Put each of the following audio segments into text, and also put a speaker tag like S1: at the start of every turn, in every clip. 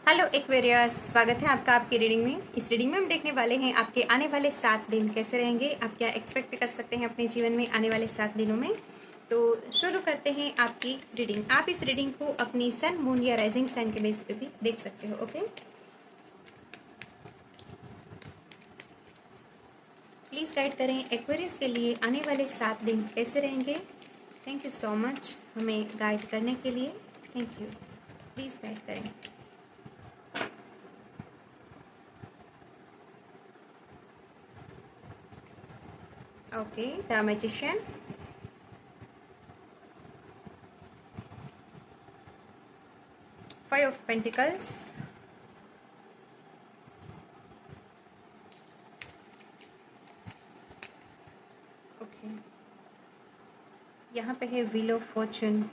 S1: Hello Aquarius, स्वागत है आपका आपकी रीडिंग में। इस रीडिंग में हम देखने वाले हैं आपके आने वाले 7 दिन कैसे रहेंगे, आप क्या एक्सपेक्ट कर सकते हैं अपने जीवन में आने वाले 7 दिनों में। तो शुरू करते हैं आपकी रीडिंग। आप इस रीडिंग को अपनी सन, मून या राइजिंग साइन के बेस पे भी देख सकते हो। ओके, प्लीज़ गाइड करें एक्वेरियस के लिए आने वाले 7 दिन कैसे रहेंगे। थैंक यू सो मच हमें गाइड करने के लिए। थैंक यू, प्लीज़ गाइड करें। Okay, the magician, five of pentacles, okay, यहाँ पे है व्हील ऑफ फॉर्चून,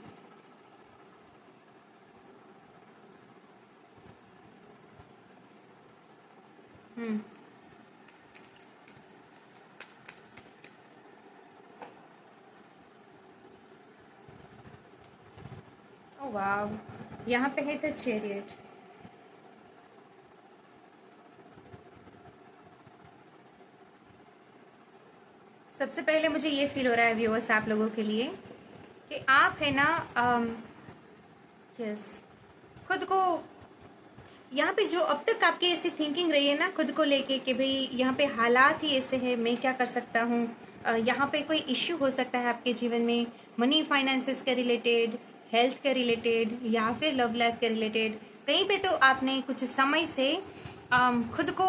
S1: ओ वाव, यहाँ पे है द चैरियट। सबसे पहले मुझे ये फील हो रहा है व्यूअर्स आप लोगों के लिए कि आप है ना, यस, खुद को यहाँ पे जो अब तक आपकी ऐसी थिंकिंग रही है ना खुद को लेके कि भाई यहाँ पे हालात ही ऐसे हैं, मैं क्या कर सकता हूँ। यहाँ पे कोई इश्यू हो सकता है आपके जीवन में, मनी फाइनेंसेस के रिलेटेड, हेल्थ के रिलेटेड या फिर लव लाइफ के रिलेटेड। कहीं पे तो आपने कुछ समय से खुद को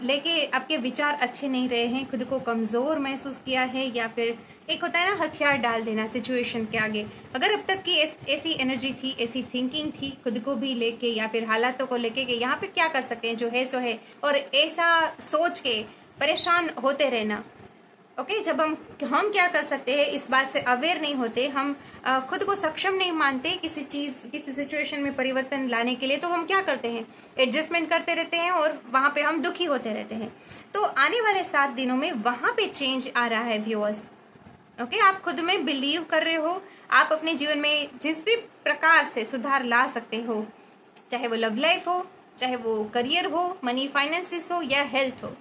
S1: लेके आपके विचार अच्छे नहीं रहे हैं, खुद को कमज़ोर महसूस किया है, या फिर एक होता है ना हथियार डाल देना सिचुएशन के आगे। अगर अब तक की ऐसी एनर्जी थी, ऐसी थिंकिंग थी खुद को भी लेके या फिर हालातों को लेके कि यहाँ पे क्या कर सकते हैं, जो है सो है, और ऐसा सोच के परेशान होते रहना। ओके, जब हम क्या कर सकते हैं इस बात से अवेयर नहीं होते, हम खुद को सक्षम नहीं मानते किसी चीज किसी सिचुएशन में परिवर्तन लाने के लिए, तो हम क्या करते हैं, एडजस्टमेंट करते रहते हैं और वहां पे हम दुखी होते रहते हैं। तो आने वाले 7 दिनों में वहां पे चेंज आ रहा है व्यूअर्स। ओके, आप खुद में बिलीव कर रहे हो, आप अपने जीवन में जिस भी प्रकार से सुधार ला सकते हो, चाहे वो लव लाइफ हो, चाहे वो करियर हो, मनी फाइनेंसिस हो या हेल्थ हो,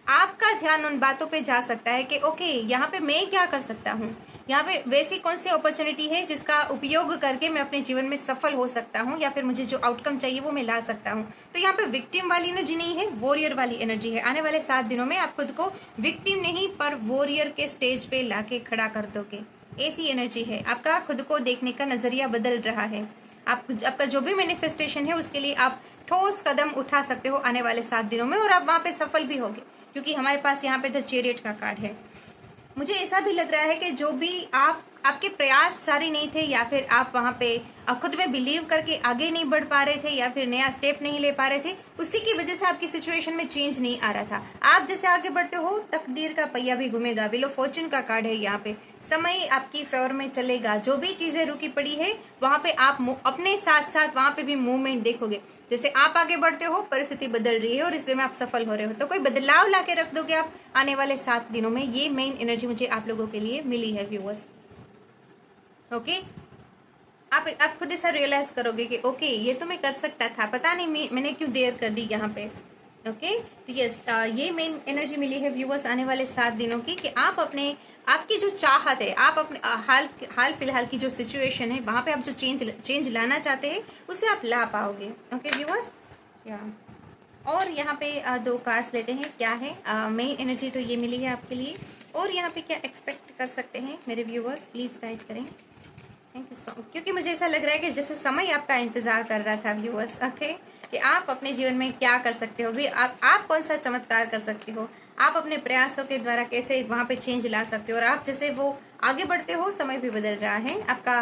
S1: आपका ध्यान उन बातों पे जा सकता है कि ओके यहाँ पे मैं क्या कर सकता हूँ, यहाँ पे वैसी कौन सी अपॉर्चुनिटी है जिसका उपयोग करके मैं अपने जीवन में सफल हो सकता हूँ, या फिर मुझे जो आउटकम चाहिए वो मैं ला सकता हूँ। तो यहाँ पे विक्टिम वाली एनर्जी नहीं है, वॉरियर वाली एनर्जी है। आने वाले 7 दिनों में आप खुद को विक्टिम नहीं पर वॉरियर के स्टेज पे लाके खड़ा कर दोगे, ऐसी एनर्जी है। आपका खुद को देखने का नजरिया बदल रहा है। आपका जो भी मैनिफेस्टेशन है उसके लिए आप ठोस कदम उठा सकते हो आने वाले 7 दिनों में, और आप वहां पे सफल भी होगे, क्योंकि हमारे पास यहाँ पे द चैरियट का कार्ड है। मुझे ऐसा भी लग रहा है कि जो भी आपके प्रयास जारी नहीं थे, या फिर आप वहां पे खुद में बिलीव करके आगे नहीं बढ़ पा रहे थे, या फिर नया स्टेप नहीं ले पा रहे थे, उसी की वजह से आपकी सिचुएशन में चेंज नहीं आ रहा था। आप जैसे आगे बढ़ते हो तकदीर का पहिया भी घूमेगा। व्हील ऑफ फॉर्चून का कार्ड है यहाँ पे, समय आपकी फेवर में चलेगा। जो भी चीजें रुकी पड़ी है वहां पे आप अपने साथ साथ वहां पे भी मूवमेंट देखोगे। जैसे आप आगे बढ़ते हो परिस्थिति बदल रही है और इसमें आप सफल हो रहे हो, तो कोई बदलाव ला के रख दोगे आप आने वाले 7 दिनों में। ये मेन एनर्जी मुझे आप लोगों के लिए मिली है व्यूअर्स। ओके, आप खुद ऐसा रियलाइज करोगे कि ओके ये तो मैं कर सकता था, पता नहीं मैंने क्यों देर कर दी यहाँ पे। ओके, तो यस, ये मेन एनर्जी मिली है व्यूअर्स आने वाले 7 दिनों की, कि आप अपने आपकी जो चाहत है, आप अपने हाल फिलहाल की जो सिचुएशन है वहां पे आप जो चेंज लाना चाहते हैं उसे आप ला पाओगे। ओके व्यूअर्स, या और यहाँ पे 2 कार्ड्स लेते हैं। क्या है मेन एनर्जी, तो ये मिली है आपके लिए, और यहाँ पे क्या एक्सपेक्ट कर सकते हैं मेरे व्यूअर्स, प्लीज गाइड करें। थैंक यू सो, क्योंकि मुझे ऐसा लग रहा है कि जैसे समय आपका इंतजार कर रहा था व्यूअर्स। ओके, कि आप अपने जीवन में क्या कर सकते हो भी, आप कौन सा चमत्कार कर सकते हो, आप अपने प्रयासों के द्वारा कैसे वहां पे चेंज ला सकते हो, और आप जैसे वो आगे बढ़ते हो समय भी बदल रहा है, आपका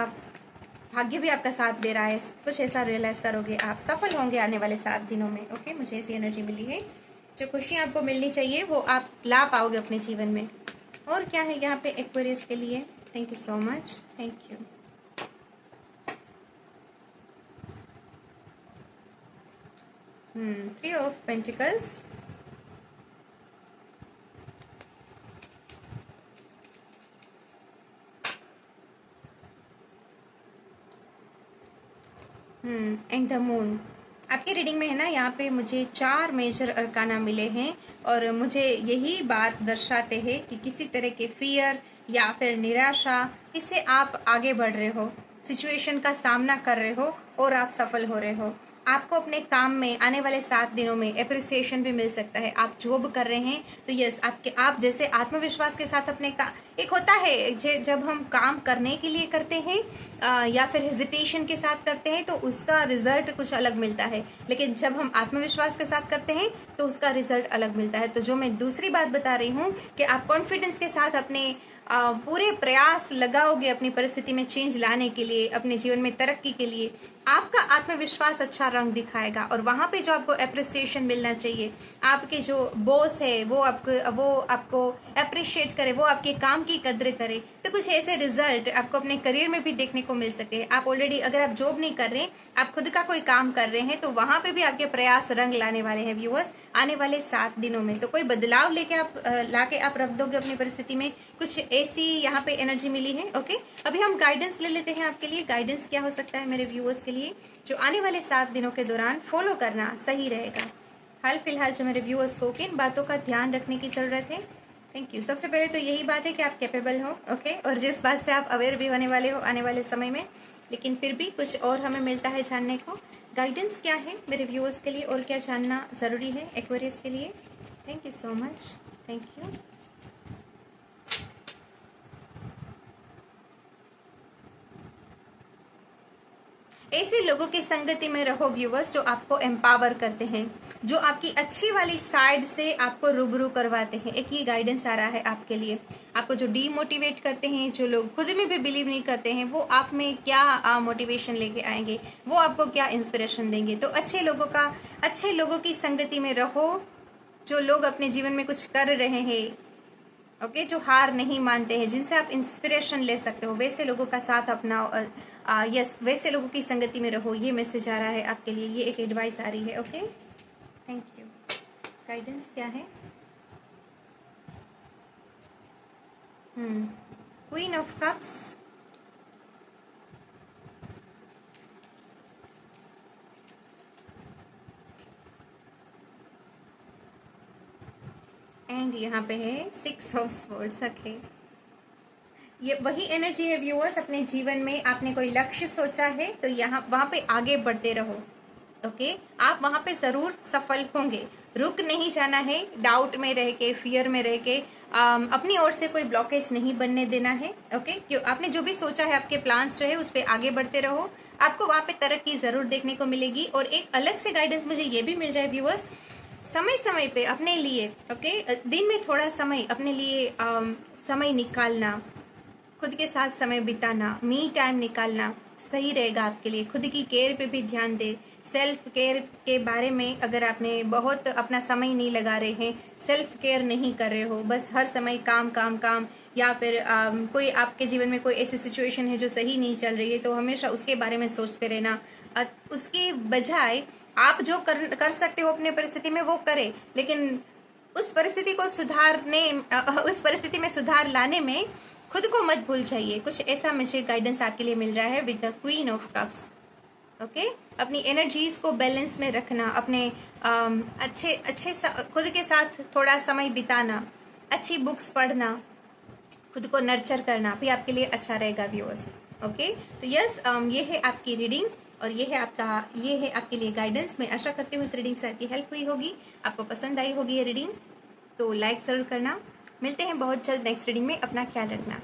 S1: भाग्य भी आपका साथ दे रहा है। कुछ ऐसा रियलाइज करोगे, आप सफल होंगे आने वाले 7 दिनों में। ओके, मुझे ऐसी एनर्जी मिली है, जो खुशियां आपको मिलनी चाहिए वो आप ला पाओगे अपने जीवन में। और क्या है यहाँ पे एक्वेरियस के लिए, thank you so much, thank you. 3 of pentacles, and the moon. आपकी रीडिंग में है ना, यहाँ पे मुझे 4 मेजर अरकाना मिले हैं और मुझे यही बात दर्शाते हैं कि किसी तरह के फियर या फिर निराशा, इससे आप आगे बढ़ रहे हो, सिचुएशन का सामना कर रहे हो और आप सफल हो रहे हो। आपको अपने काम में आने वाले 7 दिनों में एप्रिसिएशन भी मिल सकता है। आप जॉब कर रहे हैं तो यस, आप जैसे आत्मविश्वास के साथ अपने का एक होता है जब हम काम करने के लिए करते हैं या फिर हेजिटेशन के साथ करते हैं तो उसका रिजल्ट कुछ अलग मिलता है, लेकिन जब हम आत्मविश्वास के साथ करते हैं तो उसका रिजल्ट अलग मिलता है। तो जो मैं दूसरी बात बता रही हूँ कि आप कॉन्फिडेंस के साथ अपने पूरे प्रयास लगाओगे अपनी परिस्थिति में चेंज लाने के लिए, अपने जीवन में तरक्की के लिए, आपका आत्मविश्वास अच्छा रंग दिखाएगा और वहां पे जो आपको एप्रिसिएशन मिलना चाहिए, आपके जो बॉस है वो आपको अप्रिशिएट करे, वो आपके काम की कद्र करे, तो कुछ ऐसे रिजल्ट आपको अपने करियर में भी देखने को मिल सके। आप ऑलरेडी अगर आप जॉब नहीं कर रहे, आप खुद का कोई काम कर रहे हैं, तो वहां पे भी आपके प्रयास रंग लाने वाले हैं व्यूअर्स आने वाले 7 दिनों में। तो कोई बदलाव लेके आप लाके आप रख दोगे अपनी परिस्थिति में, कुछ ऐसी यहाँ पे एनर्जी मिली है। ओके, अभी हम गाइडेंस ले लेते हैं आपके लिए। गाइडेंस क्या हो सकता है मेरे व्यूअर्स के लिए जो आने वाले 7 दिनों के दौरान फॉलो करना सही रहेगा। हाल फिलहाल जो मेरे व्यूअर्स को किन बातों का ध्यान रखने की जरूरत है। Thank you. सबसे पहले तो यही बात है कि आप कैपेबल हो, ओके, और जिस बात से आप अवेयर भी होने वाले हो आने वाले समय में, लेकिन फिर भी कुछ और हमें मिलता है जानने को। गाइडेंस क्या है मेरे व्यूअर्स के लिए और क्या जानना जरूरी है एक्वेरियस के लिए। Thank you so much, thank you. ऐसे लोगों की संगति में रहो व्यूवर्स जो आपको एम्पावर करते हैं, जो आपकी अच्छी वाली साइड से आपको रूबरू करवाते हैं। एक ये गाइडेंस आ रहा है आपके लिए। आपको जो डीमोटिवेट करते हैं, जो लोग खुद में भी बिलीव नहीं करते हैं, वो आप में क्या मोटिवेशन लेके आएंगे, वो आपको क्या इंस्पिरेशन देंगे। तो अच्छे लोगों की संगति में रहो, जो लोग अपने जीवन में कुछ कर रहे हैं, ओके, जो हार नहीं मानते हैं, जिनसे आप इंस्पिरेशन ले सकते हो, वैसे लोगों का साथ अपनाओ। यस, वैसे लोगों की संगति में रहो, ये मैसेज आ रहा है आपके लिए, ये एक एडवाइस आ रही है। Okay, thank you. गाइडेंस क्या है? क्वीन ऑफ कप्स, एंड यहाँ पे है 6 ऑफ स्वॉर्ड्स। ओके, ये वही एनर्जी है व्यूअर्स। अपने जीवन में आपने कोई लक्ष्य सोचा है तो यहाँ वहां पे आगे बढ़ते रहो। ओके, आप वहां पे जरूर सफल होंगे, रुक नहीं जाना है, डाउट में रह के, फियर में रह के अपनी ओर से कोई ब्लॉकेज नहीं बनने देना है। ओके, क्यों आपने जो भी सोचा है, आपके प्लान्स जो है उस पर आगे बढ़ते रहो, आपको वहां पे तरक्की जरूर देखने को मिलेगी। और एक अलग से गाइडेंस मुझे ये भी मिल रहा है व्यूअर्स, समय समय पे अपने लिए, ओके, दिन में थोड़ा समय अपने लिए समय निकालना, खुद के साथ समय बिताना, मी टाइम निकालना सही रहेगा आपके लिए। खुद की केयर पे भी ध्यान दे। सेल्फ केयर के बारे में अगर आपने बहुत अपना समय नहीं लगा रहे हैं, सेल्फ केयर नहीं कर रहे हो, बस हर समय काम काम काम, या फिर कोई आपके जीवन में कोई ऐसी सिचुएशन है जो सही नहीं चल रही है, तो हमेशा उसके बारे में सोचते रहना। उसके बजाय आप जो कर सकते हो अपने परिस्थिति में वो करें, लेकिन उस परिस्थिति में सुधार लाने में खुद को मत भूल जाइए। कुछ ऐसा मुझे गाइडेंस आपके लिए मिल रहा है with the queen of cups. Okay, अपनी एनर्जीज को बैलेंस में रखना, अपने खुद के साथ थोड़ा समय बिताना, अच्छी बुक्स पढ़ना, खुद को नर्चर करना भी आपके लिए अच्छा रहेगा व्यूअर्स। ओके, तो यस, ये है आपकी रीडिंग और ये है आपके लिए गाइडेंस। मैं आशा करती हूँ इस रीडिंग से आपकी हेल्प हुई होगी, आपको पसंद आई होगी ये रीडिंग, तो लाइक जरूर करना। मिलते हैं बहुत जल्द नेक्स्ट रीडिंग में, अपना ख्याल रखना।